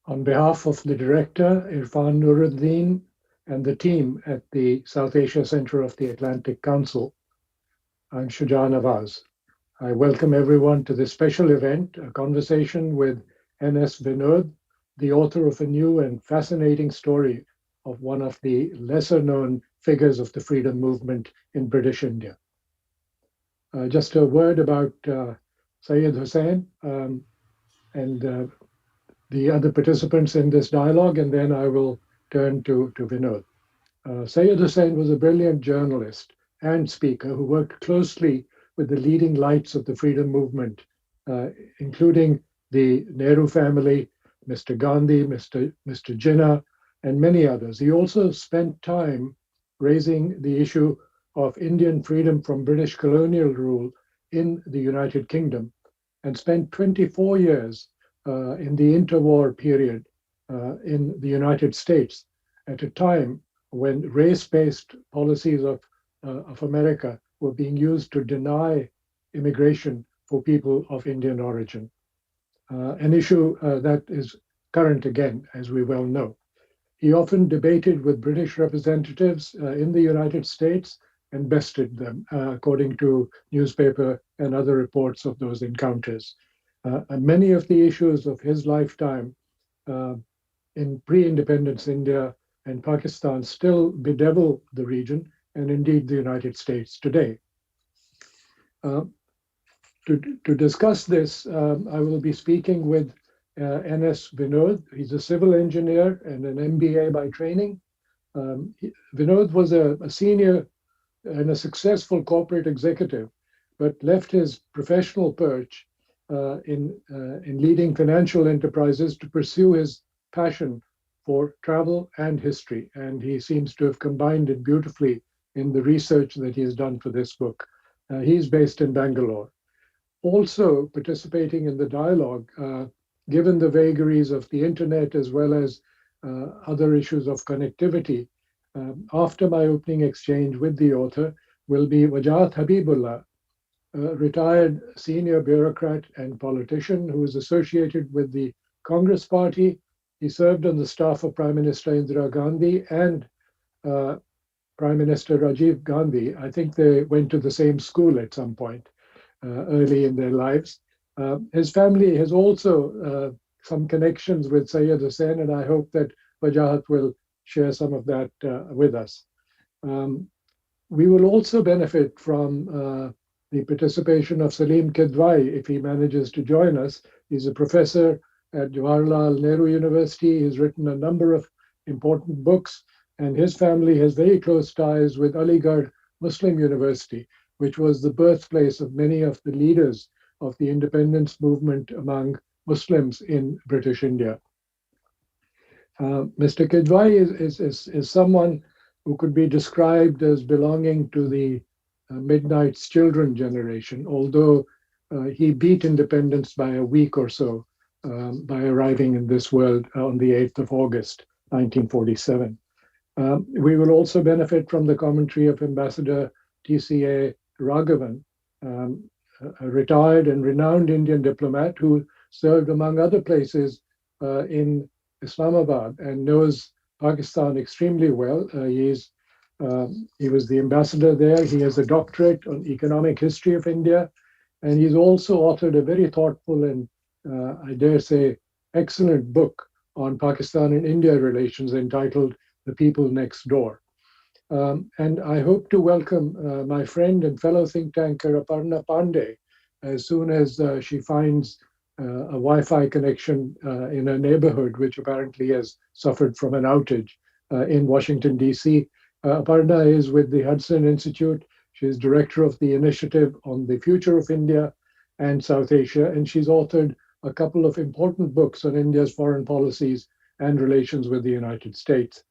On behalf of the director, Irfan Nuruddin, and the team at the South Asia Center of the Atlantic Council, I'm Shuja Nawaz. I welcome everyone to this special event, a conversation with N.S. Vinodh, the author of a new and fascinating story of one of the lesser known figures of the freedom movement in British India. Just a word about Sayed Hussein and the other participants in this dialogue, and then I will turn to Vinodh. Sayed Hussein was a brilliant journalist and speaker who worked closely with the leading lights of the freedom movement, including the Nehru family, Mr. Gandhi, Mr. Jinnah, and many others. He also spent time raising the issue of Indian freedom from British colonial rule in the United Kingdom and spent 24 years in the interwar period in the United States at a time when race-based policies of America were being used to deny immigration for people of Indian origin, an issue that is current again, as we well know. He often debated with British representatives in the United States and bested them, according to newspaper and other reports of those encounters. And many of the issues of his lifetime in pre-independence India and Pakistan still bedevil the region and indeed the United States today. To discuss this, I will be speaking with N.S. Vinodh. He's a civil engineer and an MBA by training. Vinodh was a senior and a successful corporate executive, but left his professional perch in leading financial enterprises to pursue his passion for travel and history. And he seems to have combined it beautifully in the research that he has done for this book. He's based in Bangalore. Also participating in the dialogue, given the vagaries of the internet as well as other issues of connectivity, after my opening exchange with the author will be Wajahat Habibullah, a retired senior bureaucrat and politician who is associated with the Congress Party. He served on the staff of Prime Minister Indira Gandhi and Prime Minister Rajiv Gandhi. I think they went to the same school at some point early in their lives. His family has also some connections with Sayed Hussein, and I hope that Wajahat will share some of that with us. We will also benefit from the participation of Salim Kidwai if he manages to join us. He's a professor at Jawaharlal Nehru University. He's written a number of important books, and his family has very close ties with Aligarh Muslim University, which was the birthplace of many of the leaders of the independence movement among Muslims in British India. Mr. Kidwai is someone who could be described as belonging to the Midnight's Children generation, although he beat independence by a week or so by arriving in this world on the 8th of August, 1947. We will also benefit from the commentary of Ambassador TCA Raghavan, a retired and renowned Indian diplomat who served, among other places, in Islamabad and knows Pakistan extremely well. He was the ambassador there. He has a doctorate on economic history of India, and he's also authored a very thoughtful and, I dare say, excellent book on Pakistan and India relations entitled The People Next Door. And I hope to welcome my friend and fellow think tanker Aparna Pandey as soon as she finds a Wi-Fi connection in her neighborhood, which apparently has suffered from an outage in Washington, D.C. Aparna is with the Hudson Institute. She's director of the Initiative on the Future of India and South Asia, and she's authored a couple of important books on India's foreign policies and relations with the United States.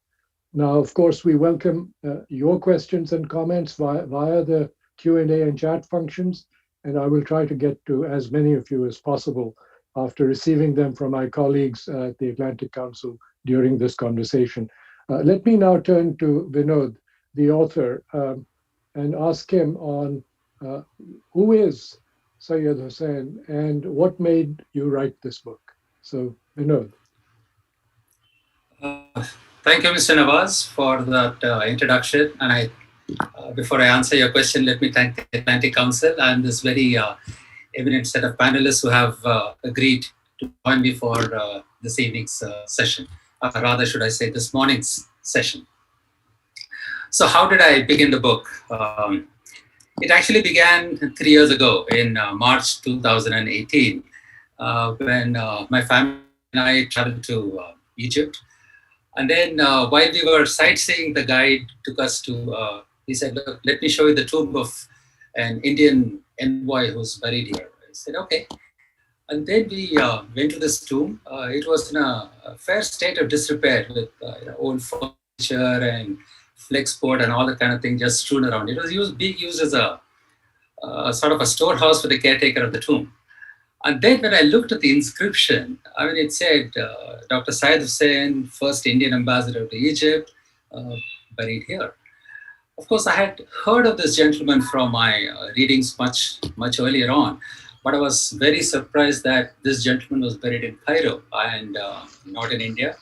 Now, of course, we welcome your questions and comments via the Q&A and chat functions, and I will try to get to as many of you as possible after receiving them from my colleagues at the Atlantic Council during this conversation. Let me now turn to Vinodh, the author, and ask him on who is Sayed Hussein and what made you write this book. So, Vinodh. Uh, Thank you, Mr. Nawaz, for that introduction. And before I answer your question, let me thank the Atlantic Council and this very eminent set of panelists who have agreed to join me for this evening's session, or rather, should I say, this morning's session. So, how did I begin the book? It actually began 3 years ago in March 2018 when my family and I traveled to Egypt. And then while we were sightseeing, the guide took us to, he said, look, let me show you the tomb of an Indian envoy who's buried here. I said, okay. And then we went to this tomb. It was in a fair state of disrepair with old furniture and flex board and all that kind of thing just strewn around. It was being used as a sort of a storehouse for the caretaker of the tomb. And then when I looked at the inscription, I mean, it said Dr. Sayed Hussein, first Indian ambassador to Egypt, uh, buried here. Of course, I had heard of this gentleman from my readings much earlier on, but I was very surprised that this gentleman was buried in Cairo and not in India.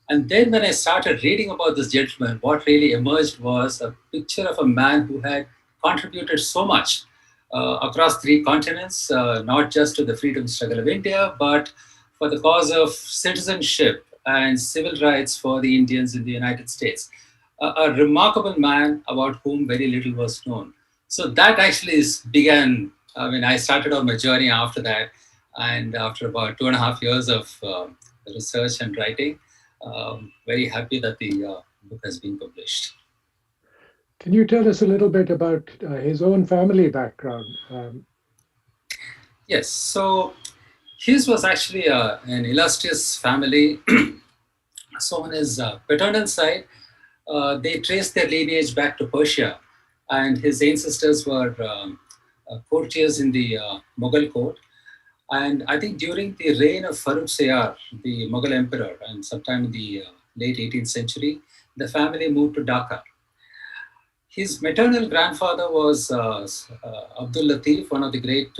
And then when I started reading about this gentleman, what really emerged was a picture of a man who had contributed so much across three continents, not just to the freedom struggle of India, but for the cause of citizenship and civil rights for the Indians in the United States. A remarkable man about whom very little was known. So that actually began. I mean, I started on my journey after that, and after about 2.5 years of research and writing, very happy that the book has been published. Can you tell us a little bit about his own family background? Yes, so his was actually an illustrious family. So on his paternal side, they traced their lineage back to Persia, and his ancestors were courtiers in the Mughal court. And I think during the reign of Farooq Sayar, the Mughal emperor, and sometime in the late 18th century, the family moved to Dhaka. His maternal grandfather was Abdul Latif, one of the great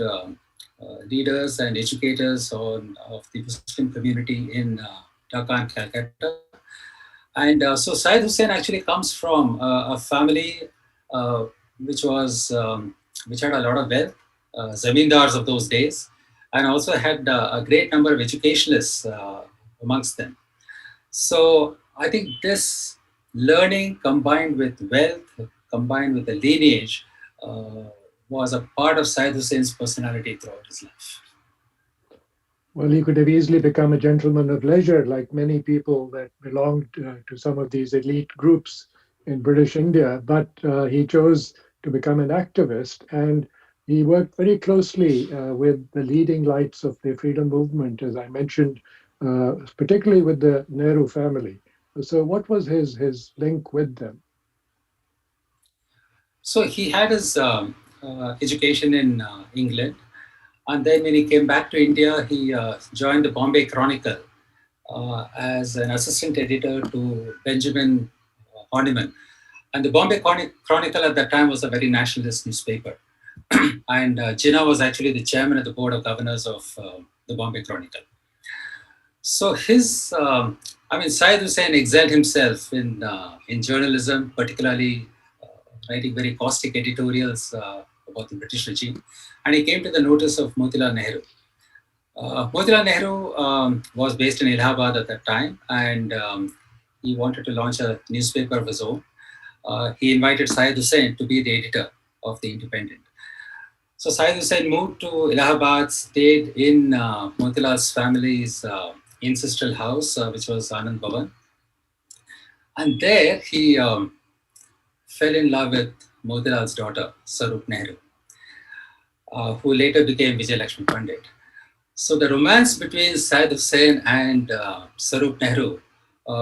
leaders and educators of the Muslim community in Dhaka and Calcutta. And so Syed Hussein actually comes from a family uh, which was which had a lot of wealth, zamindars of those days, and also had a great number of educationalists amongst them. So I think this learning combined with wealth, combined with the lineage, uh, was a part of Syed Hussein's personality throughout his life. Well, he could have easily become a gentleman of leisure, like many people that belonged to some of these elite groups in British India, but he chose to become an activist, and he worked very closely with the leading lights of the freedom movement, as I mentioned, particularly with the Nehru family. So, what was his link with them? So he had his education in England, and then when he came back to India, he joined the Bombay Chronicle as an assistant editor to Benjamin Horniman. And the Bombay Chronicle at that time was a very nationalist newspaper. And Jinnah was actually the chairman of the board of governors of the Bombay Chronicle. So I mean, Syed Hussein excelled himself in journalism, particularly writing very caustic editorials about the British regime. And he came to the notice of Motilal Nehru. Motilal Nehru was based in Allahabad at that time, and he wanted to launch a newspaper of his own. He invited Syed Hussein to be the editor of the Independent. So Syed Hussein moved to Allahabad, stayed in Motilal's family's ancestral house, which was Anand Bhavan. And there he fell in love with Motilal's daughter, Sarup Nehru, who later became Vijay Lakshmi Pandit. So the romance between Syed Hussein and Sarup Nehru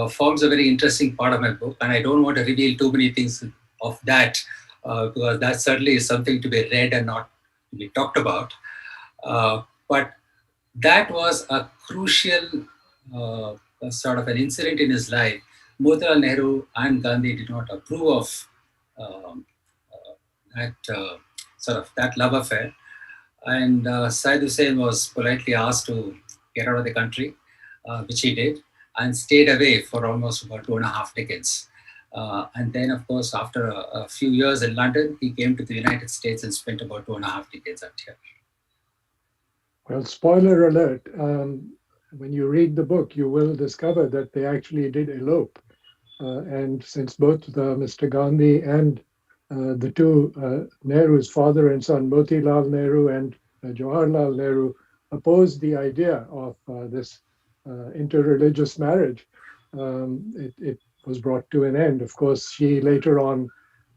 forms a very interesting part of my book, and I don't want to reveal too many things of that because that certainly is something to be read and not to be talked about. But that was a crucial sort of an incident in his life. Motilal Nehru and Gandhi did not approve of um, that sort of that love affair, and Syed Hussein was politely asked to get out of the country, which he did. and stayed away for almost about 2.5 decades. And then, of course, after a few years in London, he came to the United States and spent about 2.5 decades out here. Well, spoiler alert, when you read the book, you will discover that they actually did elope. And since both Mr. Gandhi and the two Nehru's father and son, Motilal Nehru and Jawaharlal Nehru, opposed the idea of this interreligious marriage, it was brought to an end. Of course, she later on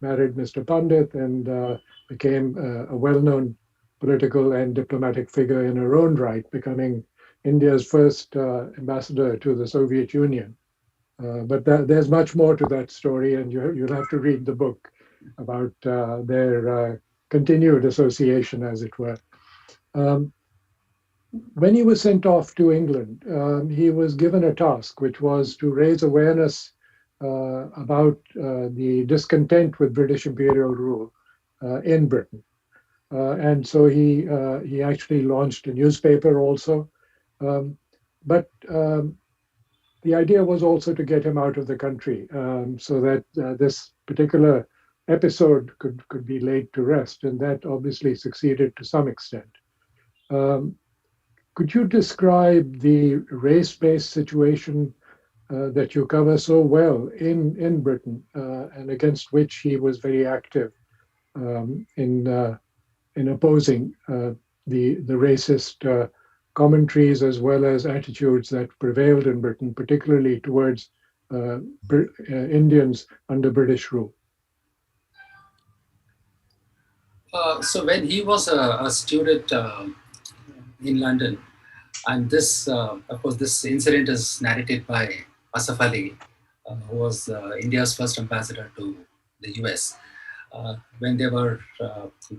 married Mr. Pandit and became a well-known political and diplomatic figure in her own right, becoming India's first ambassador to the Soviet Union. But there's much more to that story, and you'll have to read the book about their continued association, as it were. Um, when he was sent off to England, he was given a task, which was to raise awareness about the discontent with British imperial rule in Britain. And so he actually launched a newspaper also. Um, but the idea was also to get him out of the country so that this particular episode could be laid to rest, and that obviously succeeded to some extent. Um, could you describe the race-based situation that you cover so well in Britain and against which he was very active in opposing the racist commentaries as well as attitudes that prevailed in Britain, particularly towards Indians under British rule? So when he was a student in London, and this, of course, this incident is narrated by Asaf Ali, who was India's first ambassador to the US. When they were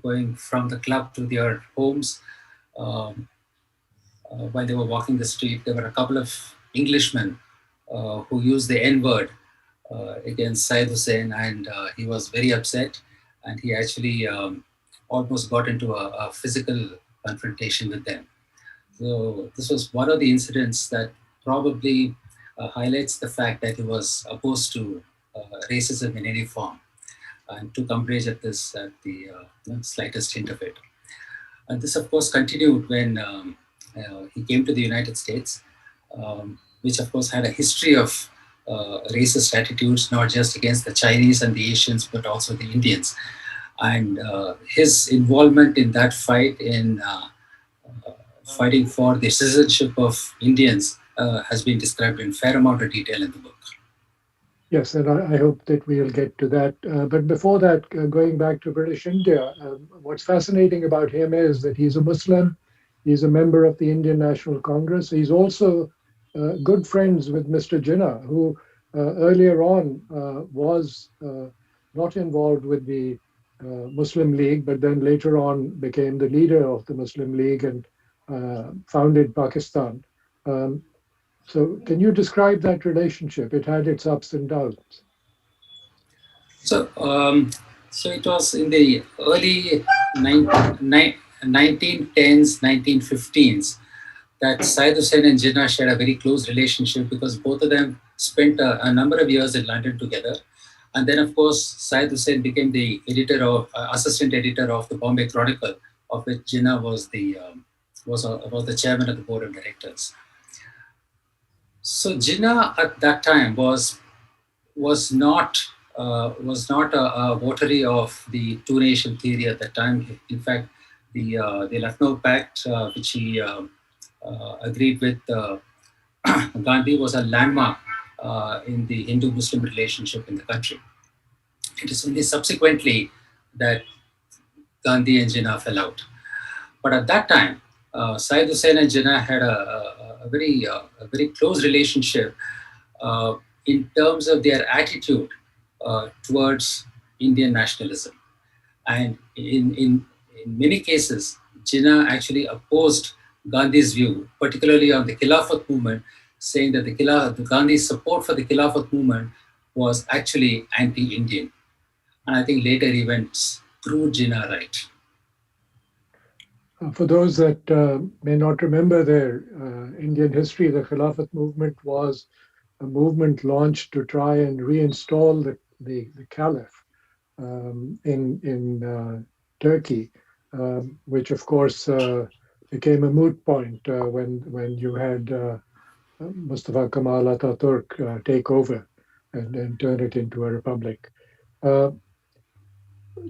going from the club to their homes, um, while they were walking the street, there were a couple of Englishmen who used the N word against Sayed Hussein, and he was very upset, and he actually almost got into a physical confrontation with them. So this was one of the incidents that probably highlights the fact that he was opposed to racism in any form and took umbrage at this at the slightest hint of it. And this, of course, continued when he came to the United States, which, of course, had a history of racist attitudes, not just against the Chinese and the Asians, but also the Indians. And his involvement in that fight, in fighting for the citizenship of Indians, has been described in fair amount of detail in the book. Yes, and I hope that we'll get to that. But before that, going back to British India, what's fascinating about him is that he's a Muslim. He's a member of the Indian National Congress. He's also good friends with Mr. Jinnah, who earlier on was not involved with the Muslim League, but then later on became the leader of the Muslim League and founded Pakistan. So can you describe that relationship? It had its ups and downs. So, so it was in the early 1910s, 1915s that Syed Hussein and Jinnah shared a very close relationship because both of them spent a number of years in London together. And then, of course, Syed Hussein became the editor of assistant editor of the Bombay Chronicle, of which Jinnah was the chairman of the board of directors. So Jinnah at that time was not a votary of the two nation theory at that time. In fact, the Lucknow Pact, which he agreed with Gandhi, was a landmark in the Hindu-Muslim relationship in the country. It is only subsequently that Gandhi and Jinnah fell out. But at that time, Syed Hussein and Jinnah had a very close relationship in terms of their attitude towards Indian nationalism. And in many cases, Jinnah actually opposed Gandhi's view, particularly on the Khilafat movement, saying that the Gandhi's support for the Khilafat movement was actually anti-Indian. And I think later events proved Jinnah right. For those that may not remember their Indian history, the Khilafat movement was a movement launched to try and reinstall the caliph in Turkey, which of course became a moot point when you had Mustafa Kemal Ataturk take over and turn it into a republic. Uh,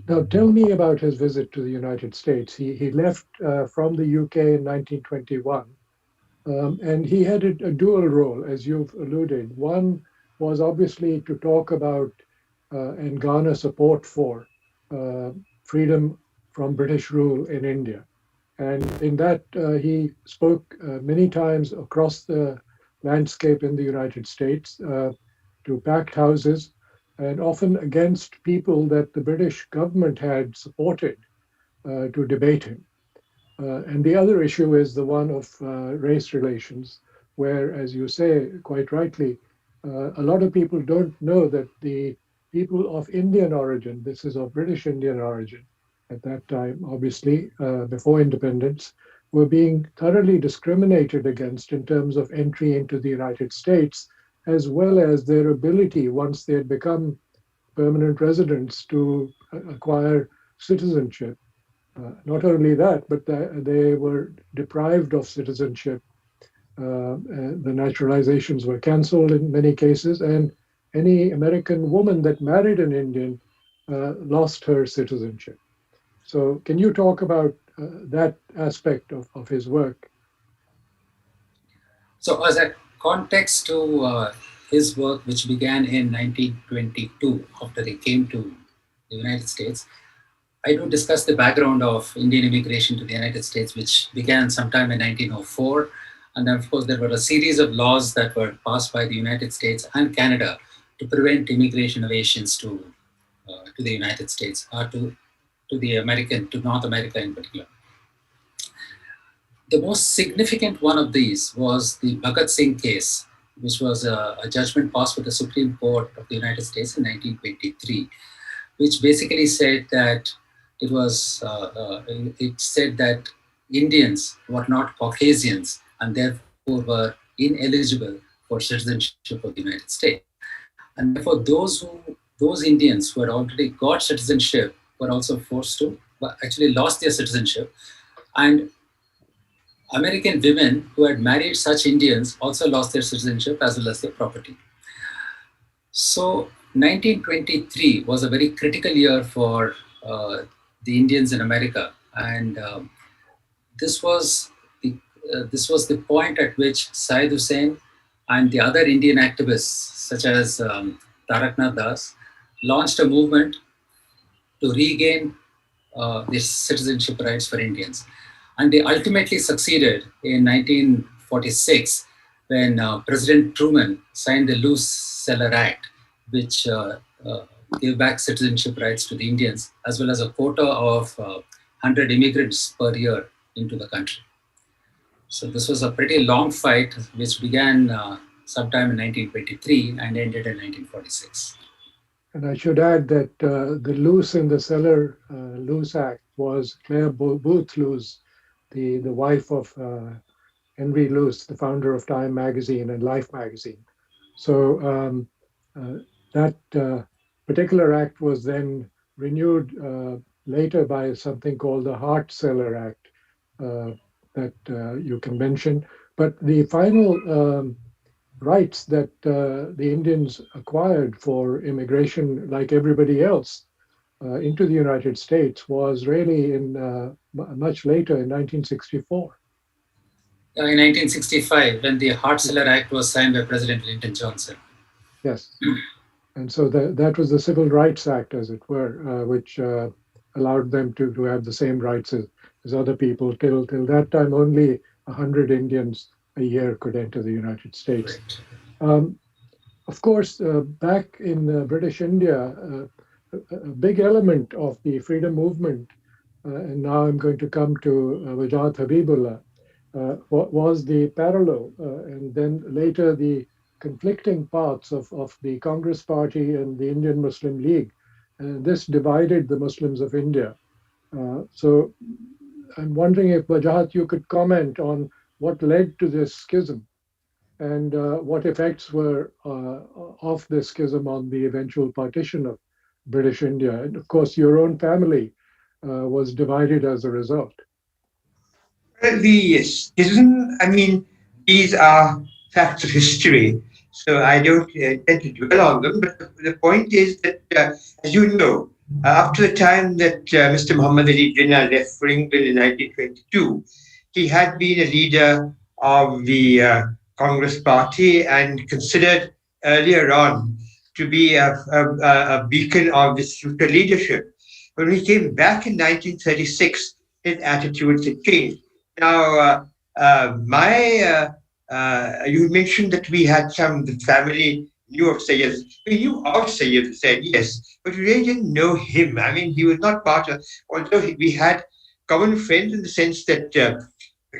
Now, tell me about his visit to the United States. He left from the UK in 1921, and he had a dual role, as you've alluded. One was obviously to talk about and garner support for uh, freedom from British rule in India. And in that, he spoke many times across the landscape in the United States to packed houses and often against people that the British government had supported to debate him. And the other issue is the one of race relations, where, as you say quite rightly, a lot of people don't know that the people of Indian origin, this is of British Indian origin at that time, obviously, before independence, were being thoroughly discriminated against in terms of entry into the United States, as well as their ability, once they had become permanent residents, to acquire citizenship. Not only that, but they were deprived of citizenship. The naturalizations were canceled in many cases, and any American woman that married an Indian lost her citizenship. So, can you talk about that aspect of his work? So, as a context to his work, which began in 1922 after he came to the United States, I do discuss the background of Indian immigration to the United States, which began sometime in 1904. And then, of course, there were a series of laws that were passed by the United States and Canada to prevent immigration of Asians to the United States, or to North America in particular. The most significant one of these was the Bhagat Singh case, which was a judgment passed with the Supreme Court of the United States in 1923, which basically said that it said that Indians were not Caucasians and therefore were ineligible for citizenship of the United States. And therefore, those Indians who had already got citizenship were also forced to, actually lost their citizenship. And American women who had married such Indians also lost their citizenship as well as their property. So 1923 was a very critical year for the Indians in America, and this was this was the point at which Sayed Hussein and the other Indian activists, such as Taraknath Das, launched a movement to regain these citizenship rights for Indians. And they ultimately succeeded in 1946 when President Truman signed the Loose Seller Act, which gave back citizenship rights to the Indians, as well as a quota of 100 immigrants per year into the country. So this was a pretty long fight, which began sometime in 1923 and ended in 1946. And I should add that the Luce in the Cellar Luce Act was Claire Booth Luce, the wife of Henry Luce, the founder of Time magazine and Life magazine. So that particular act was then renewed later by something called the Hart Cellar Act that you can mention. But the final rights that the Indians acquired for immigration, like everybody else, into the United States was really in much later in 1964. In 1965, when the Hart-Celler Act was signed by President Lyndon Johnson. Yes. And so that was the Civil Rights Act, as it were, which allowed them to have the same rights as other people. Till that time, only 100 Indians a year could enter the United States. Of course, back in British India, a big element of the freedom movement, and now I'm going to come to Wajahat Habibullah, was the parallel, and then later the conflicting parts of the Congress Party and the Indian Muslim League. And this divided the Muslims of India. So I'm wondering if Wajahat, you could comment on what led to this schism. and what effects were of this schism on the eventual partition of British India. And of course, your own family was divided as a result. Well, the schism, I mean, these are facts of history, so I don't tend to dwell on them. But the point is that, as you know, after the time that Mr. Muhammad Ali Jinnah left for England in 1922, he had been a leader of the Congress Party and considered earlier on to be a beacon of this future leadership. When he came back in 1936, his attitudes had changed. Now, you mentioned that we had the family knew of Sayed. We knew of Sayed Hussein, yes, but we really didn't know him. I mean, he was not part of, although we had common friends in the sense that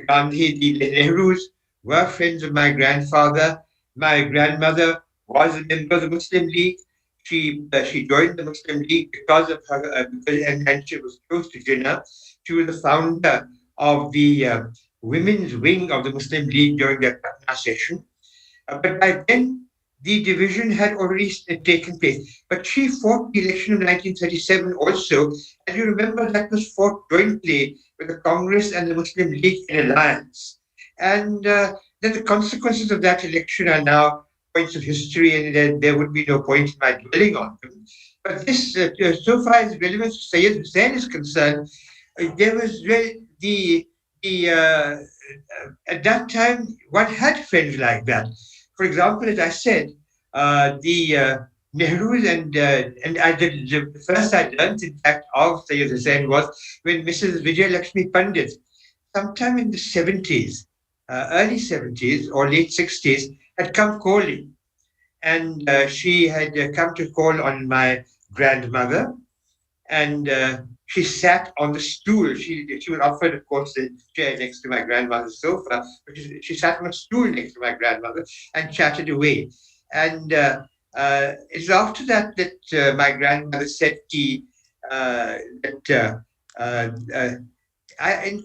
Gandhi, the Nehrus were friends of my grandfather. My grandmother was a member of the Muslim League. She joined the Muslim League because of her, and she was close to Jinnah. She was the founder of the women's wing of the Muslim League during their Patna session. But by then, the division had already taken place. But she fought the election of 1937 also. And you remember that was fought jointly with the Congress and the Muslim League in alliance. And then the consequences of that election are now points of history, and there would be no point in my dwelling on them. But this, so far as relevance to Sayyid Hussein is concerned, there was the at that time one had friends like that. For example, as I said, the Nehru's and the first I learned in fact of Sayyid Hussain was when Mrs. Vijay Lakshmi Pandit, sometime in the 70s, early 70s or late 60s, had come calling, and she had come to call on my grandmother, and she sat on the stool. She was offered, of course, the chair next to my grandmother's sofa, but she sat on a stool next to my grandmother and chatted away. And it's after that that my grandmother said that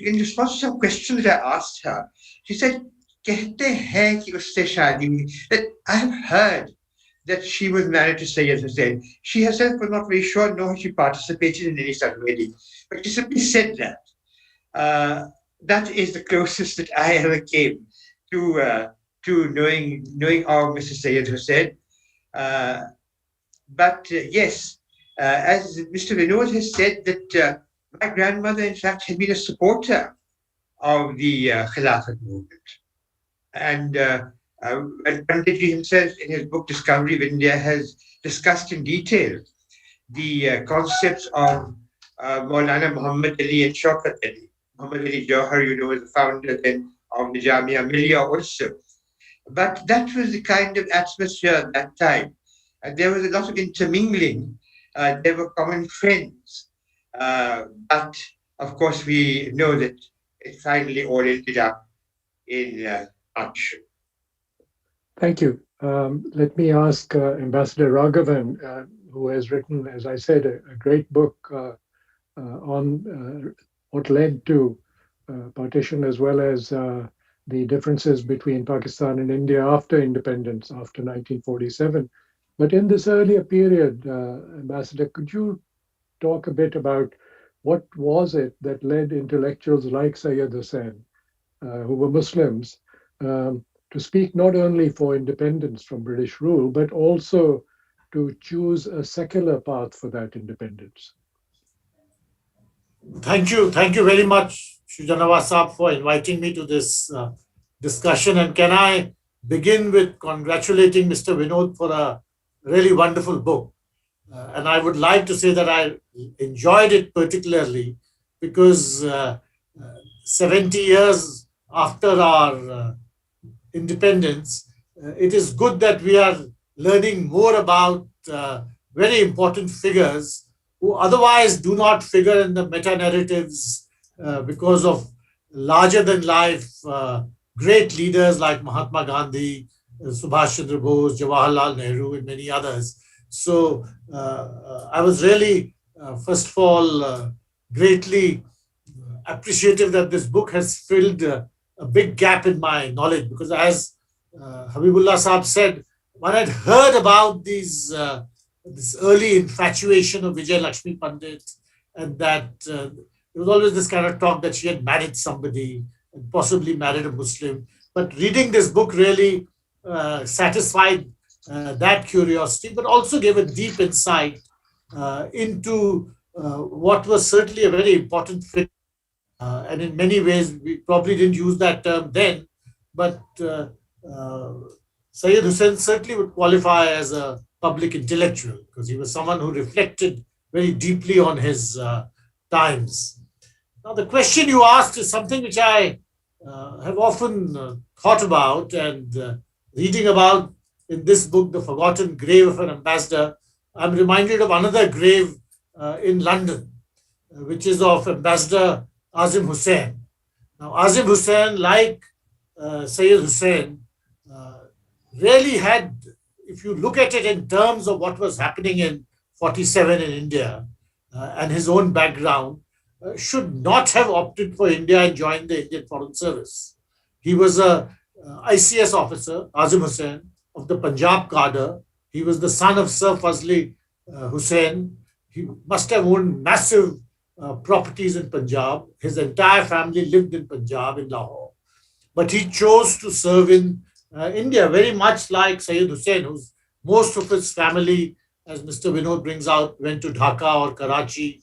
in response to some questions that I asked her, she said, "कहते हैं कि उससे शादी हुई." That I have heard that she was married to Sayed Hussein. She herself was not very sure, nor she participated in any such wedding. But she simply said that. That is the closest that I ever came to knowing of Mr. Sayed Hussein. But yes, as Mr. Vinodh has said, that my grandmother, in fact, had been a supporter of the Khilafat movement. And Panditji himself, in his book Discovery of India, has discussed in detail the concepts of Maulana Muhammad Ali and Shaukat Ali. Muhammad Ali Jauhar, you know, is the founder then of the Jamia Millia also. But that was the kind of atmosphere at that time. There was a lot of intermingling. There were common friends. But of course, we know that it finally all ended up in action. Thank you. Let me ask Ambassador Raghavan, who has written, as I said, a great book on what led to partition, as well as the differences between Pakistan and India after independence, after 1947. But in this earlier period, Ambassador, could you talk a bit about what was it that led intellectuals like Sayed Hussein, who were Muslims, to speak not only for independence from British rule, but also to choose a secular path for that independence? Thank you very much, Shuja Nawaz Saab, for inviting me to this discussion. And can I begin with congratulating Mr. Vinodh for a really wonderful book. And I would like to say that I enjoyed it particularly because 70 years after our independence, it is good that we are learning more about very important figures who otherwise do not figure in the meta-narratives because of larger-than-life great leaders like Mahatma Gandhi, Subhash Chandra Bose, Jawaharlal Nehru, and many others. So I was really, first of all, greatly appreciative that this book has filled a big gap in my knowledge, because as Habibullah Saab said, one had heard about this early infatuation of Vijay Lakshmi Pandit, and that there was always this kind of talk that she had married somebody and possibly married a Muslim. But reading this book really satisfied that curiosity, but also gave a deep insight into what was certainly a very important fit. And in many ways, we probably didn't use that term then, but uh, Sayed Hussein certainly would qualify as a public intellectual because he was someone who reflected very deeply on his times. Now, the question you asked is something which I have often thought about and reading about in this book, The Forgotten Grave of an Ambassador. I'm reminded of another grave in London, which is of Ambassador Azim Hussein. Now, Azim Hussein, like Sayed Hussein, uh, really had, if you look at it in terms of what was happening in 47 in India and his own background, should not have opted for India and joined the Indian Foreign Service. He was a ICS officer, Azim Hussain, of the Punjab cadre. He was the son of Sir Fazli Hussain. He must have owned massive properties in Punjab. His entire family lived in Punjab, in Lahore. But he chose to serve in India, very much like Sayed Hussein, whose most of his family, as Mr. Vinodh brings out, went to Dhaka or Karachi,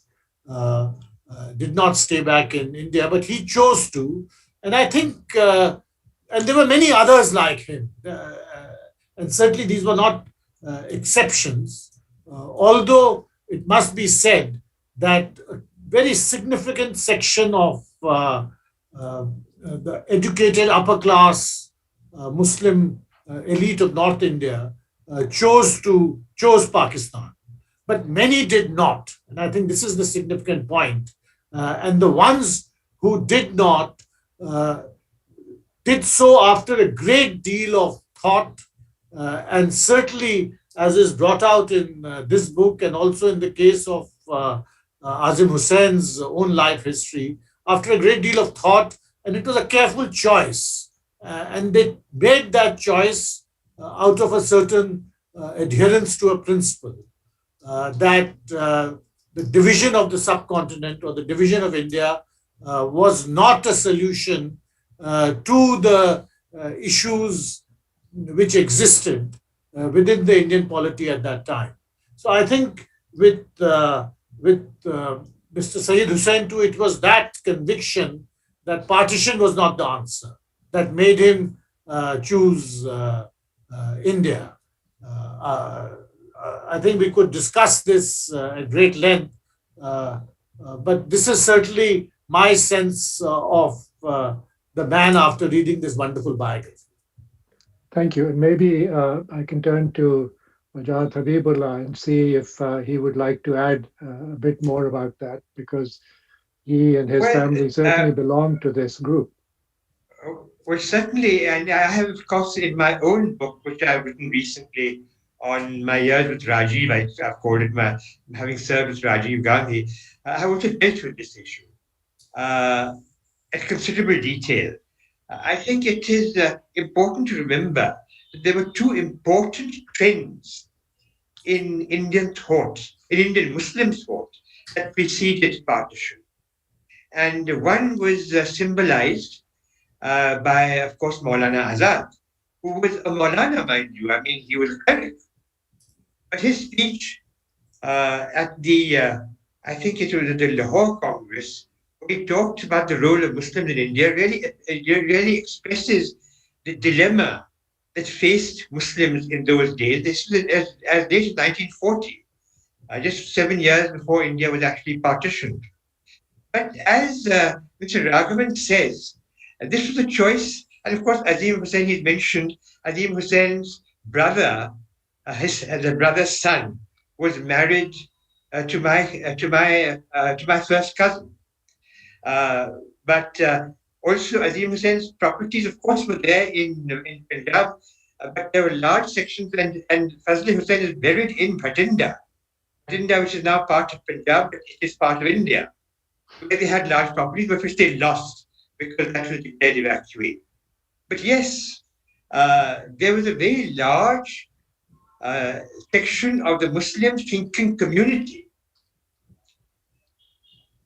did not stay back in India, but he chose to. And I think, and there were many others like him, and certainly these were not exceptions, although it must be said that a very significant section of the educated upper class Muslim elite of North India chose Pakistan, but many did not. And I think this is the significant point. And the ones who did not did so after a great deal of thought, and certainly, as is brought out in this book and also in the case of Azim Hussein's own life history, after a great deal of thought, and it was a careful choice. And they made that choice out of a certain adherence to a principle that the division of the subcontinent or the division of India was not a solution to the issues which existed within the Indian polity at that time. So I think with Mr. Sayed Hussein too, it was that conviction that partition was not the answer that made him choose India. I think we could discuss this at great length, but this is certainly my sense of the man after reading this wonderful biography. Thank you. And maybe I can turn to Majad Habibullah and see if he would like to add a bit more about that, because he and his family certainly belong to this group. Well, certainly, and I have, of course, in my own book, which I've written recently on my years with Rajiv, I've called it my having served with Rajiv Gandhi, I also dealt with this issue at considerable detail. I think it is important to remember that there were two important trends in Indian thought, in Indian Muslim thought, that preceded partition. And one was symbolized by, of course, Maulana Azad, who was a Maulana, mind you. I mean, he was a cleric. But his speech at the, I think it was at the Lahore Congress, he talked about the role of Muslims in India, really expresses the dilemma that faced Muslims in those days. This was as late as 1940, just 7 years before India was actually partitioned. But as Mr. Raghavan says, this was a choice, and of course, Azim Hussain, he's mentioned, Azim Hussein's brother, the brother's son, was married to my first cousin. But also Azim Hussein's properties, of course, were there in Punjab, but there were large sections, and Fazli Hussain is buried in Bhatinda, which is now part of Punjab, but it is part of India, where they had large properties, but which they lost because that was declared evacuee. But yes, there was a very large uh, section of the Muslim thinking community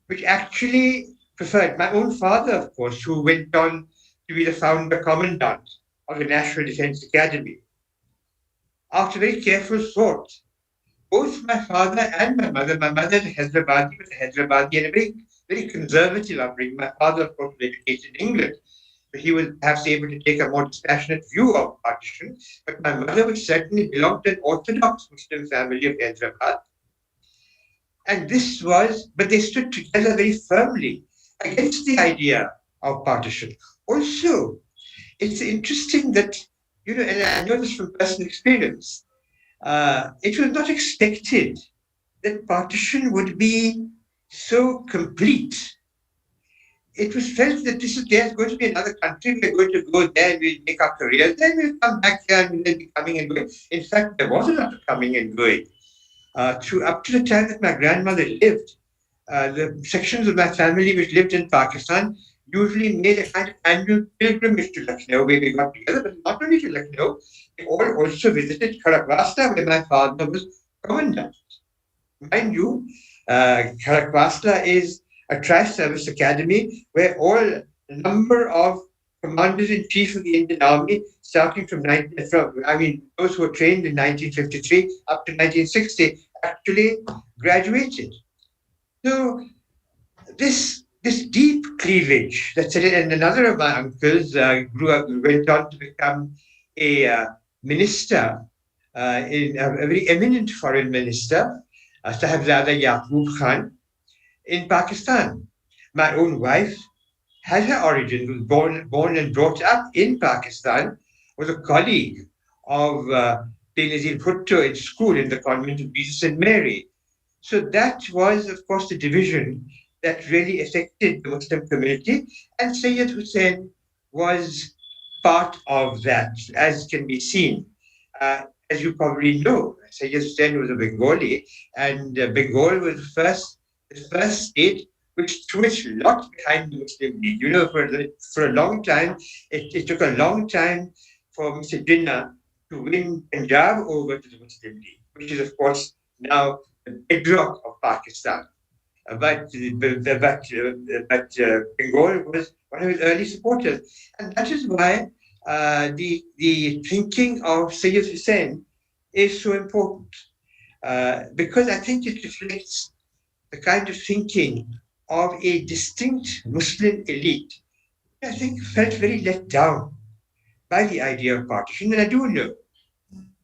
which actually preferred my own father, of course, who went on to be the founder commandant of the National Defense Academy. After very careful thought, both my father and my mother was a Hyderabadi and a very conservative upbringing. My father, of course, was educated in England, so he was perhaps able to take a more dispassionate view of partition. But my mother would certainly belong to an Orthodox Muslim family of Hyderabad. And but they stood together very firmly against the idea of partition. Also, it's interesting that, and I know this from personal experience, it was not expected that partition would be so complete. It was felt that there's going to be another country, we're going to go there and we'll make our careers, then we'll come back here and we'll be coming and going. In fact, there was a lot of coming and going. Up to the time that my grandmother lived, the sections of my family which lived in Pakistan usually made a kind of annual pilgrimage to Lucknow, where we got together, but not only to Lucknow, they all also visited Karakwasta, where my father was commandant. Mind you, Karakwasta is a tri-service academy where a number of commanders-in-chief of the Indian Army, starting from those who were trained in 1953 up to 1960, actually graduated. So this deep cleavage that's it. And another of my uncles went on to become a minister, a very eminent foreign minister, Sahibzada Yaqub Khan, in Pakistan. My own wife had her origins, was born and brought up in Pakistan, was a colleague of Benazir Bhutto in school in the convent of Jesus and Mary. So that was, of course, the division that really affected the Muslim community. And Sayed Hussein was part of that, as can be seen. As you probably know, Sayed Hussein was a Bengali, and Bengal was the first state which threw its lot behind the Muslim League. For a long time, it took a long time for Mr. Jinnah to win Punjab over to the Muslim League, which is, of course, now the bedrock of Pakistan. But Bengal was one of his early supporters. And that is why the thinking of Sayyid Hussein is so important. Because I think it reflects the kind of thinking of a distinct Muslim elite, I think felt very let down by the idea of partition. And I do know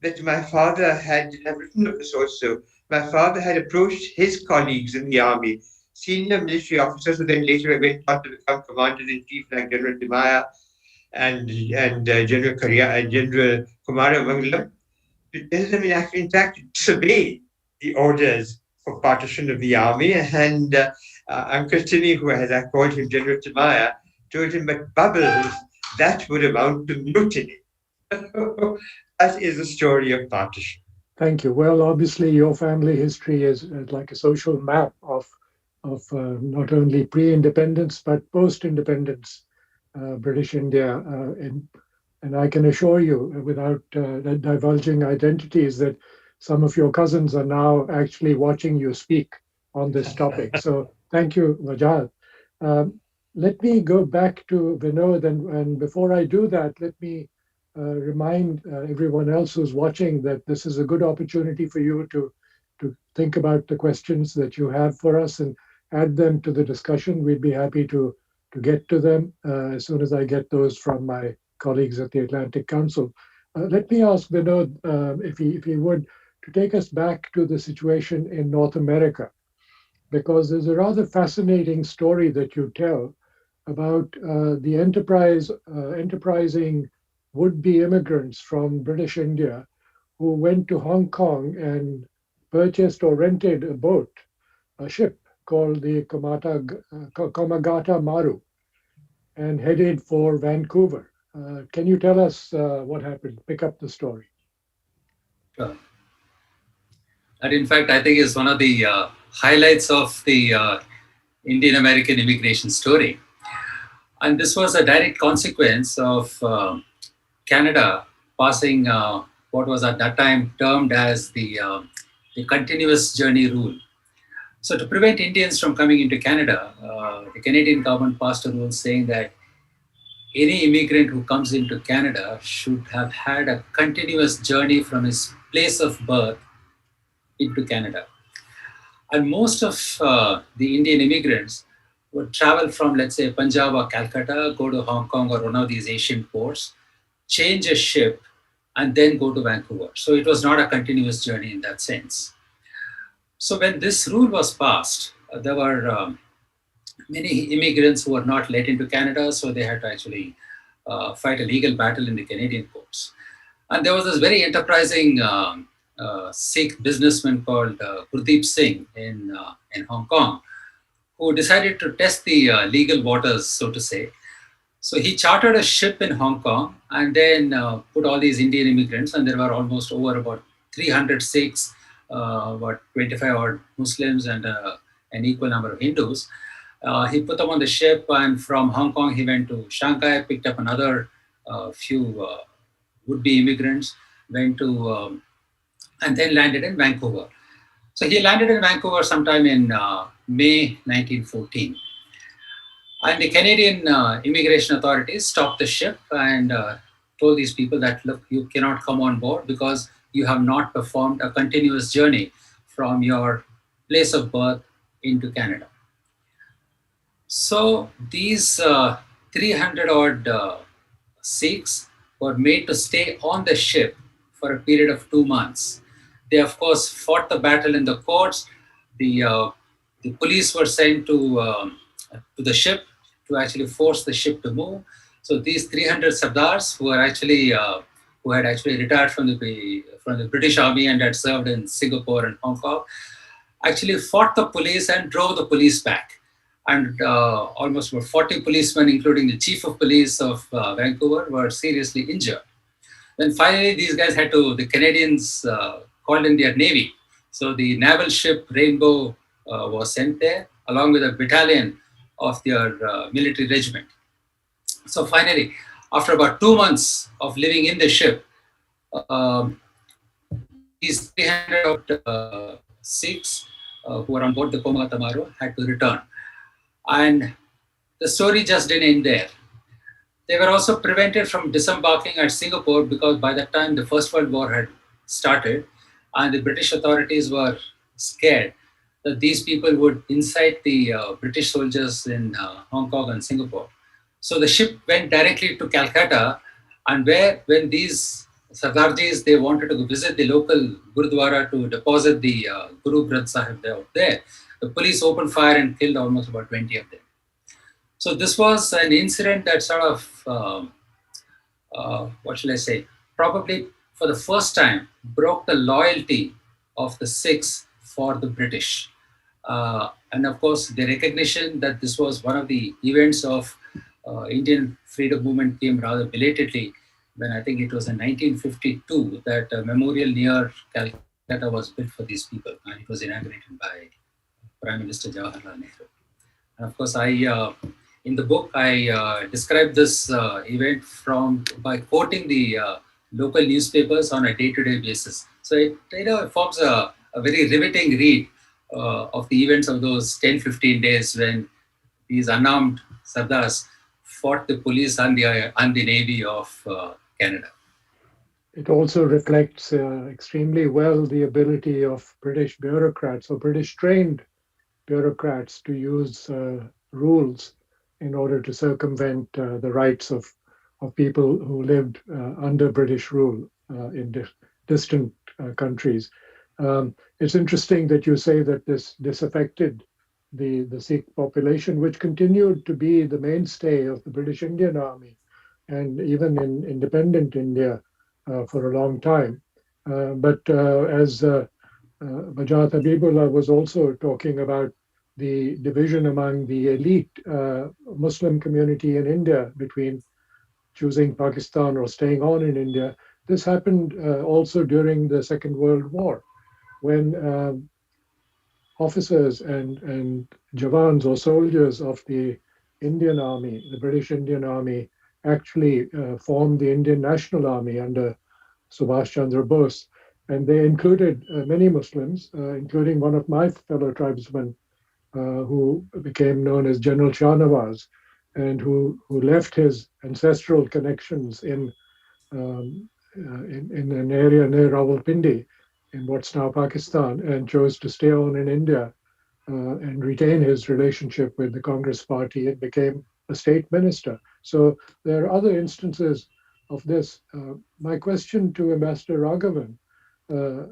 that my father had, and I've written of this also, my father had approached his colleagues in the army, senior military officers who then later went on to become commanders-in-chief like General Dimaya and General Kumara Mangalam, to tell them in fact to disobey the orders for partition of the army. And Uncle Timmy, who as I called him General Timaya, told him, but Bubbles, that would amount to mutiny. That is the story of partition. Thank you. Well, obviously, your family history is like a social map of not only pre-independence but post-independence British India, and I can assure you, without divulging identities, that some of your cousins are now actually watching you speak on this topic. So thank you, Vajad. Let me go back to Vinodh, and before I do that, let me remind everyone else who's watching that this is a good opportunity for you to think about the questions that you have for us and add them to the discussion. We'd be happy to get to them as soon as I get those from my colleagues at the Atlantic Council. Let me ask Vinodh, if he would, to take us back to the situation in North America, because there's a rather fascinating story that you tell about the enterprising would-be immigrants from British India who went to Hong Kong and purchased or rented a ship called the Komagata Maru, and headed for Vancouver. Can you tell us what happened? Pick up the story. Sure. And in fact, I think is one of the highlights of the Indian American immigration story. And this was a direct consequence of Canada passing what was at that time termed as the continuous journey rule. So to prevent Indians from coming into Canada, the Canadian government passed a rule saying that any immigrant who comes into Canada should have had a continuous journey from his place of birth into Canada. And most of the Indian immigrants would travel from, let's say, Punjab or Calcutta, go to Hong Kong or one of these Asian ports, change a ship, and then go to Vancouver. So it was not a continuous journey in that sense. So when this rule was passed, there were many immigrants who were not let into Canada, so they had to actually fight a legal battle in the Canadian courts. And there was this very enterprising Sikh businessman called Gurdeep Singh in Hong Kong, who decided to test the legal waters, so to say. So he chartered a ship in Hong Kong and then put all these Indian immigrants, and there were almost over about 300 Sikhs, about 25 odd Muslims, and an equal number of Hindus. He put them on the ship, and from Hong Kong he went to Shanghai, picked up another few would-be immigrants, went to and then landed in Vancouver. So he landed in Vancouver sometime in May 1914. And the Canadian immigration authorities stopped the ship and told these people that, look, you cannot come on board because you have not performed a continuous journey from your place of birth into Canada. So these 300 odd Sikhs were made to stay on the ship for a period of 2 months. They, of course, fought the battle in the courts. The police were sent to the ship to actually force the ship to move. So these 300 Sardars who had actually retired from the British Army and had served in Singapore and Hong Kong, actually fought the police and drove the police back. And almost about 40 policemen, including the chief of police of Vancouver, were seriously injured. Then finally, the Canadians called in their navy. So the naval ship Rainbow was sent there along with a battalion of their military regiment. So finally, after about 2 months of living in the ship, these 300 Sikhs who were on board the Koma Tamaru had to return. And the story just didn't end there. They were also prevented from disembarking at Singapore because by that time the First World War had started and the British authorities were scared that these people would incite the British soldiers in Hong Kong and Singapore. So the ship went directly to Calcutta, and when these Sardarjis, they wanted to visit the local Gurudwara to deposit the Guru Granth Sahib there, the police opened fire and killed almost about 20 of them. So this was an incident that sort of, what shall I say, probably for the first time broke the loyalty of the Sikhs for the British. And of course, the recognition that this was one of the events of Indian freedom movement came rather belatedly when I think it was in 1952 that a memorial near Calcutta was built for these people, and it was inaugurated by Prime Minister Jawaharlal Nehru. And of course, in the book, I describe this event by quoting the local newspapers on a day-to-day basis. So it forms a very riveting read of the events of those 10-15 days when these unarmed Sardars fought the police and the navy of Canada. It also reflects extremely well the ability of British bureaucrats or British trained bureaucrats to use rules in order to circumvent the rights of people who lived under British rule in distant countries. It's interesting that you say that this affected the Sikh population, which continued to be the mainstay of the British Indian Army and even in independent India for a long time. But as Bajat Habibullah was also talking about the division among the elite Muslim community in India between choosing Pakistan or staying on in India, this happened also during the Second World War, when officers and Jawans or soldiers of the Indian Army, the British Indian Army, actually formed the Indian National Army under Subhash Chandra Bose. And they included many Muslims, including one of my fellow tribesmen who became known as General Shah Nawaz, and who left his ancestral connections in an area near Rawalpindi in what's now Pakistan, and chose to stay on in India and retain his relationship with the Congress party and became a state minister. So there are other instances of this. My question to Ambassador Raghavan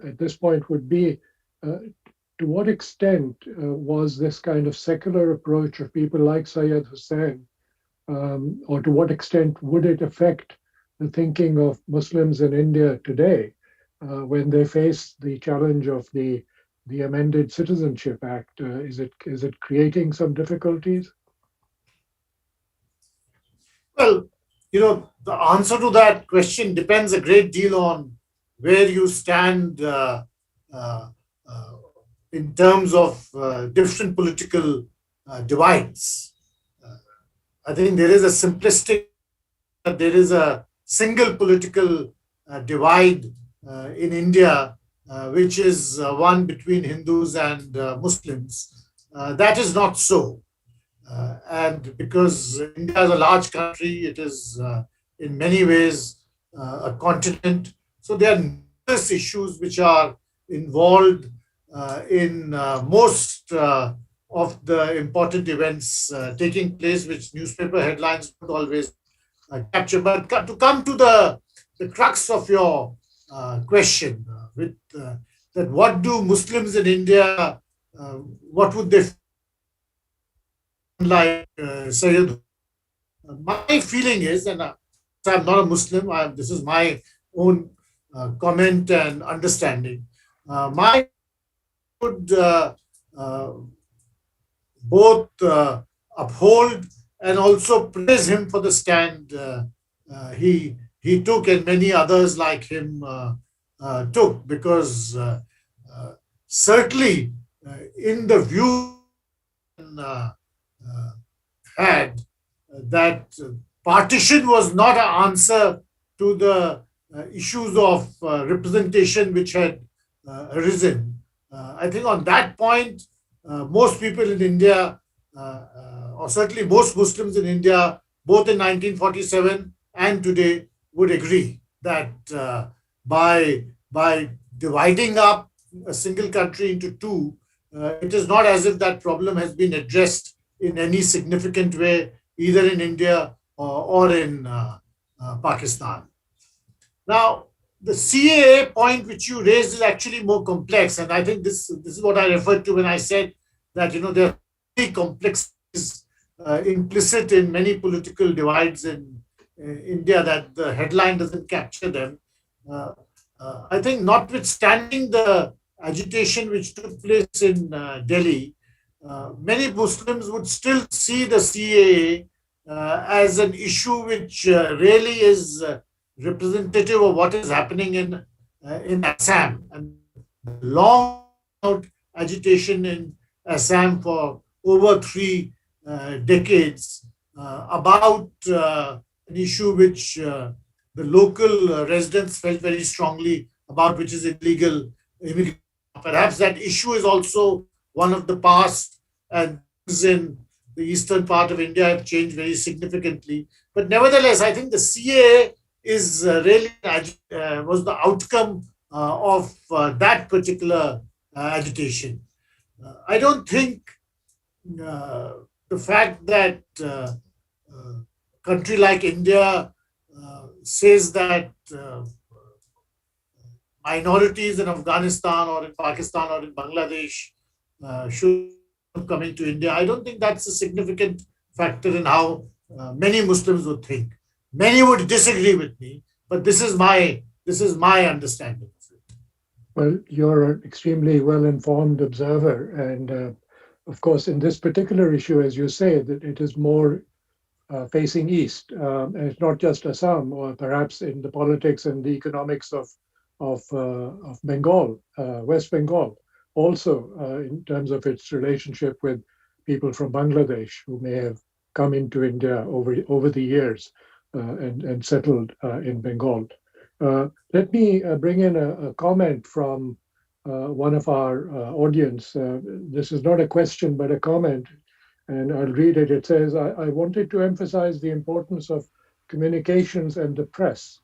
at this point would be, to what extent was this kind of secular approach of people like Sayed Hussein, or to what extent would it affect the thinking of Muslims in India today when they face the challenge of the amended Citizenship Act? Is it creating some difficulties? Well, the answer to that question depends a great deal on where you stand uh, in terms of different political divides. I think there is a simplistic, there is a single political divide in India, which is one between Hindus and Muslims. That is not so. And because India is a large country, it is in many ways a continent. So there are numerous issues which are involved in most of the important events taking place, which newspaper headlines don't always capture. But to come to the crux of your question, with that, what do Muslims in India, what would they like Sayyid? My feeling is, and I'm not a Muslim, this is my own comment and understanding. My would both uphold and also praise him for the stand he took, and many others like him took, because certainly in the view had that partition was not an answer to the issues of representation which had arisen. I think on that point, most people in India, or certainly most Muslims in India, both in 1947 and today, would agree that by dividing up a single country into two, it is not as if that problem has been addressed in any significant way, either in India or in Pakistan. Now, the CAA point which you raised is actually more complex, and I think this is what I referred to when I said that there are many complexities implicit in many political divides in India, that the headline doesn't capture them. I think notwithstanding the agitation which took place in Delhi, many Muslims would still see the CAA as an issue which really is representative of what is happening in Assam, and long out agitation in Assam for over 3 decades about an issue which the local residents felt very strongly about, which is illegal immigration. Perhaps that issue is also one of the past, and things in the eastern part of India have changed very significantly. But nevertheless, I think the CAA is really was the outcome of that particular agitation. I don't think the fact that a country like India says that minorities in Afghanistan or in Pakistan or in Bangladesh should be coming to India, I don't think that's a significant factor in how many Muslims would think. Many would disagree with me, but this is my understanding of it. Well, you're an extremely well-informed observer, and of course, in this particular issue, as you say, that it is more facing east, and it's not just Assam, or perhaps in the politics and the economics of Bengal, West Bengal, also in terms of its relationship with people from Bangladesh who may have come into India over the years. and settled in Bengal. Let me bring in a comment from one of our audience. This is not a question, but a comment, and I'll read it. It says, I wanted to emphasize the importance of communications and the press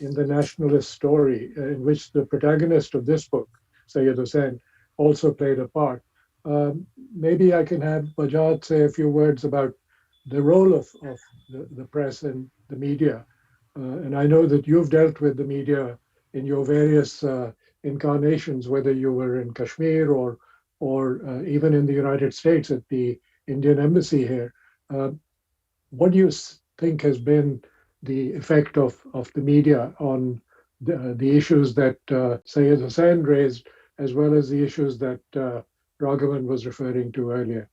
in the nationalist story, in which the protagonist of this book, Sayed Hussein, also played a part. Maybe I can have Bajat say a few words about the role of the press and the media. And I know that you've dealt with the media in your various incarnations, whether you were in Kashmir or even in the United States at the Indian embassy here. Uh, what do you think has been the effect of the media on the issues that Sayed Hussein raised, as well as the issues that Raghavan was referring to earlier?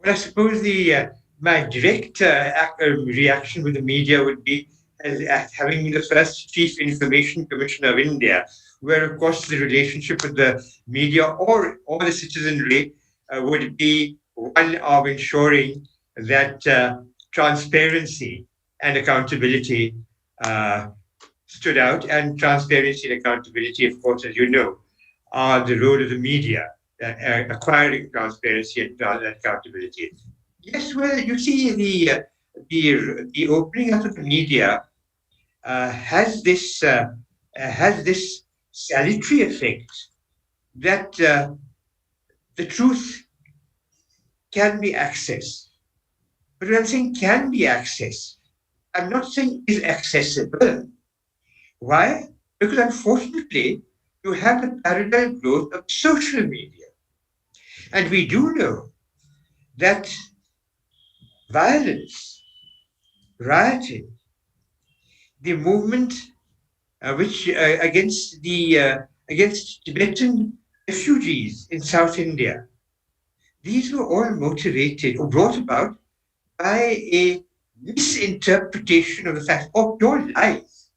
Well, I suppose the my direct reaction with the media would be as having been the first Chief Information Commissioner of India, where, of course, the relationship with the media or the citizenry would be one of ensuring that transparency and accountability stood out. And transparency and accountability, of course, as you know, are the role of the media, acquiring transparency and accountability. Yes, well, you see, the opening up of the media has this salutary effect that the truth can be accessed. But when I'm saying can be accessed, I'm not saying is accessible. Why? Because unfortunately, you have the parallel growth of social media. And we do know that violence, rioting, the movement which against Tibetan refugees in South India, these were all motivated or brought about by a misinterpretation of the facts, or pure lies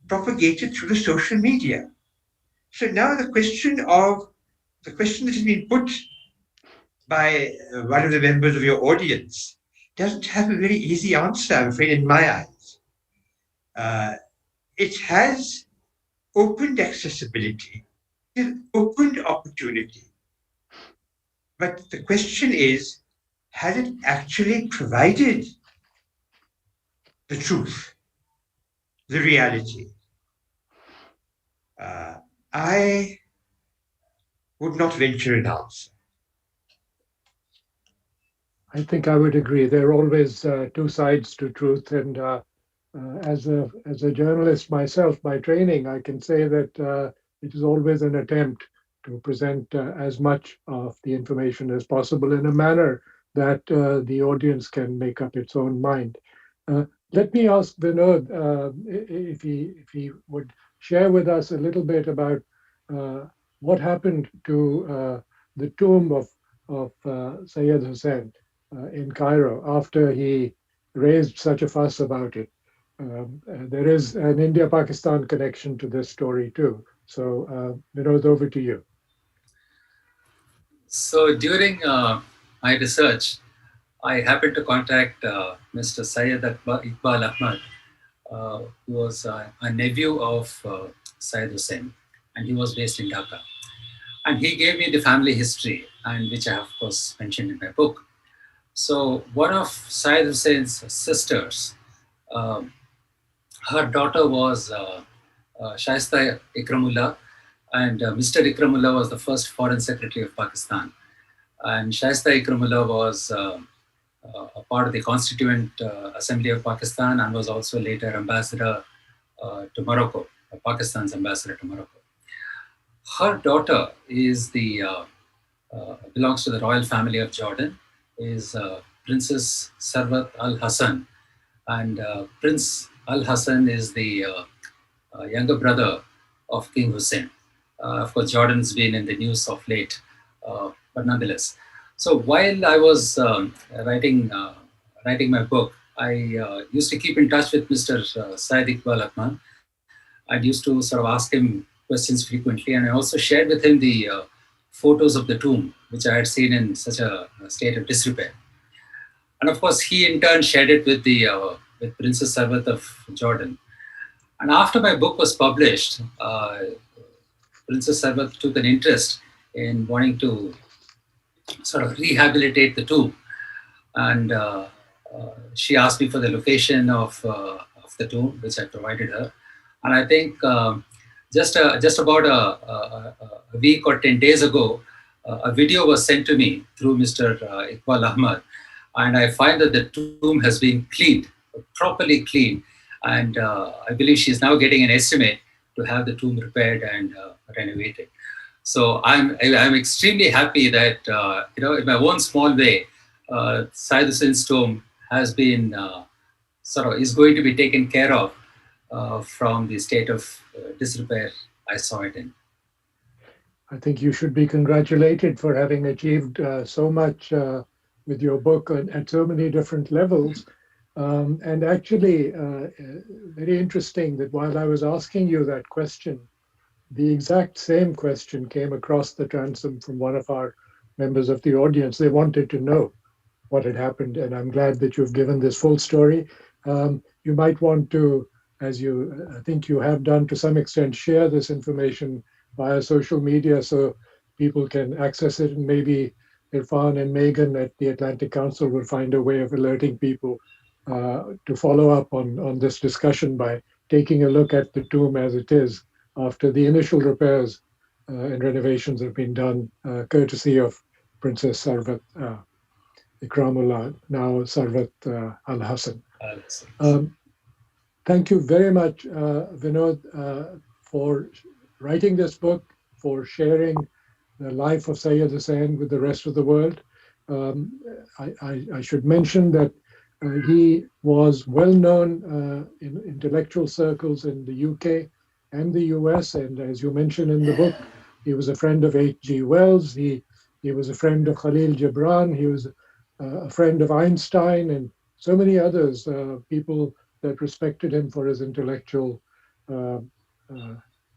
propagated through the social media. So now the question that has been put by one of the members of your audience doesn't have a very easy answer, I'm afraid, in my eyes. It has opened accessibility, it opened opportunity. But the question is, has it actually provided the truth, the reality? I would not venture an answer. I think I would agree. There are always two sides to truth, and as a journalist myself by training, I can say that it is always an attempt to present as much of the information as possible in a manner that the audience can make up its own mind. Let me ask Vinodh if he would share with us a little bit about what happened to the tomb of Sayed Hussein in Cairo after he raised such a fuss about it. There is an India-Pakistan connection to this story too. So, Vinodh, over to you. So during my research, I happened to contact Mr. Syed Iqbal Ahmad, who was a nephew of Syed Hussein, and he was based in Dhaka. And he gave me the family history, and which I have, of course, mentioned in my book. So one of Syed Hussein's sisters, her daughter was Shaista Ikramullah, and Mr. Ikramullah was the first foreign secretary of Pakistan. And Shaista Ikramullah was a part of the Constituent Assembly of Pakistan and was also later ambassador to Morocco, Pakistan's ambassador to Morocco. Her daughter is belongs to the royal family of Jordan, is Princess Sarwat Al Hassan, and Prince Al Hassan is the younger brother of King Hussein. Of course, Jordan's been in the news of late, but nonetheless. So while I was writing my book, I used to keep in touch with Mr. Syed Iqbal Ahmad. I used to sort of ask him questions frequently, and I also shared with him the photos of the tomb, which I had seen in such a state of disrepair. And of course, he in turn shared it with with Princess Sarwat of Jordan. And after my book was published, Princess Sarwat took an interest in wanting to sort of rehabilitate the tomb. And she asked me for the location of the tomb, which I provided her. And I think just about a week or 10 days ago, a video was sent to me through Mr. Iqbal Ahmad. And I find that the tomb has been cleaned, properly cleaned. And I believe she's now getting an estimate to have the tomb repaired and renovated. So I'm extremely happy that in my own small way, Sayed Hussein's tomb has been is going to be taken care of from the state of disrepair I saw it in. I think you should be congratulated for having achieved so much with your book at so many different levels. And actually, very interesting that while I was asking you that question, the exact same question came across the transom from one of our members of the audience. They wanted to know what had happened, and I'm glad that you've given this full story. You might want to, as I think you have done to some extent, share this information via social media so people can access it, and maybe Irfan and Megan at the Atlantic Council will find a way of alerting people to follow up on this discussion by taking a look at the tomb as it is after the initial repairs and renovations have been done, courtesy of Princess Sarwat Ikramullah, now Sarwat Al Hassan. Thank you very much, Vinodh, for writing this book, for sharing the life of Sayed Hussein with the rest of the world. I should mention that he was well known in intellectual circles in the UK and the US, and as you mentioned in the book, he was a friend of H.G. Wells, he was a friend of Khalil Gibran, he was a friend of Einstein, and so many others, people that respected him for his intellectual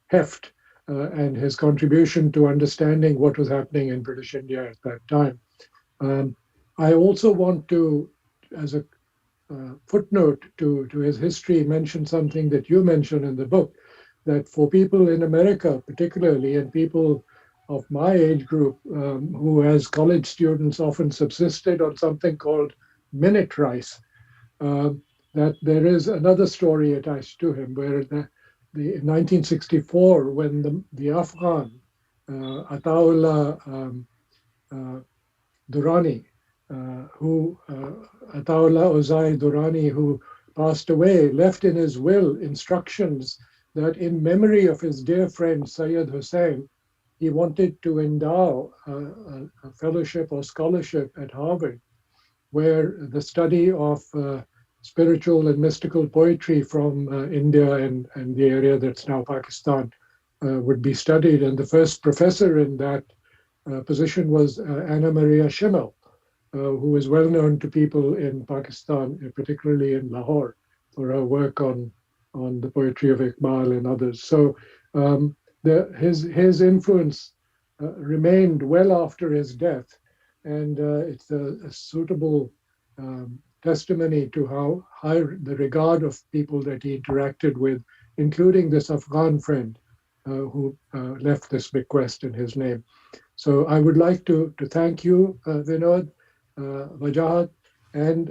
heft and his contribution to understanding what was happening in British India at that time. I also want to, as a footnote to his history, mention something that you mentioned in the book, that for people in America particularly, and people of my age group who as college students often subsisted on something called minute rice, that there is another story attached to him where in 1964, when the Afghan Ataullah Durrani, Ataullah Ozai Durrani, who passed away, left in his will instructions that in memory of his dear friend Sayed Hussein, he wanted to endow a fellowship or scholarship at Harvard, where the study of spiritual and mystical poetry from India and the area that's now Pakistan would be studied. And the first professor in that position was Anna Maria Schimmel, who is well known to people in Pakistan, particularly in Lahore, for her work on the poetry of Iqbal and others. So his influence remained well after his death, and it's a suitable testimony to how high the regard of people that he interacted with, including this Afghan friend who left this bequest in his name. So I would like to thank you, Vinodh, Wajahat, and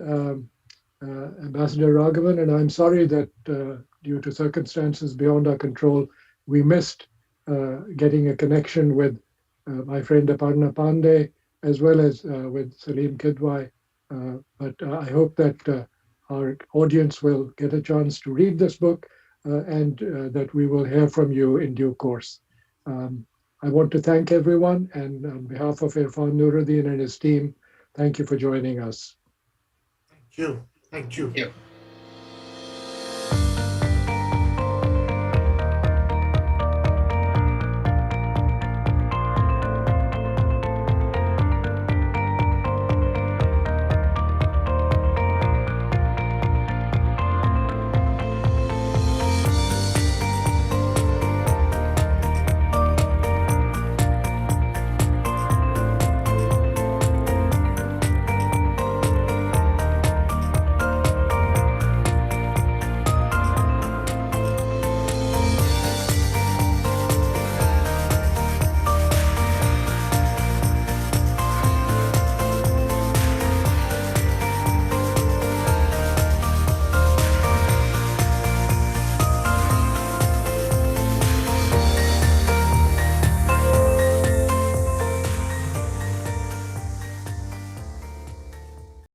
Ambassador Raghavan, and I'm sorry that due to circumstances beyond our control, we missed getting a connection with my friend Aparna Pandey, as well as with Salim Kidwai. But I hope that our audience will get a chance to read this book and that we will hear from you in due course. I want to thank everyone, and on behalf of Irfan Nuruddin and his team, thank you for joining us. Thank you. Thank you. Thank you.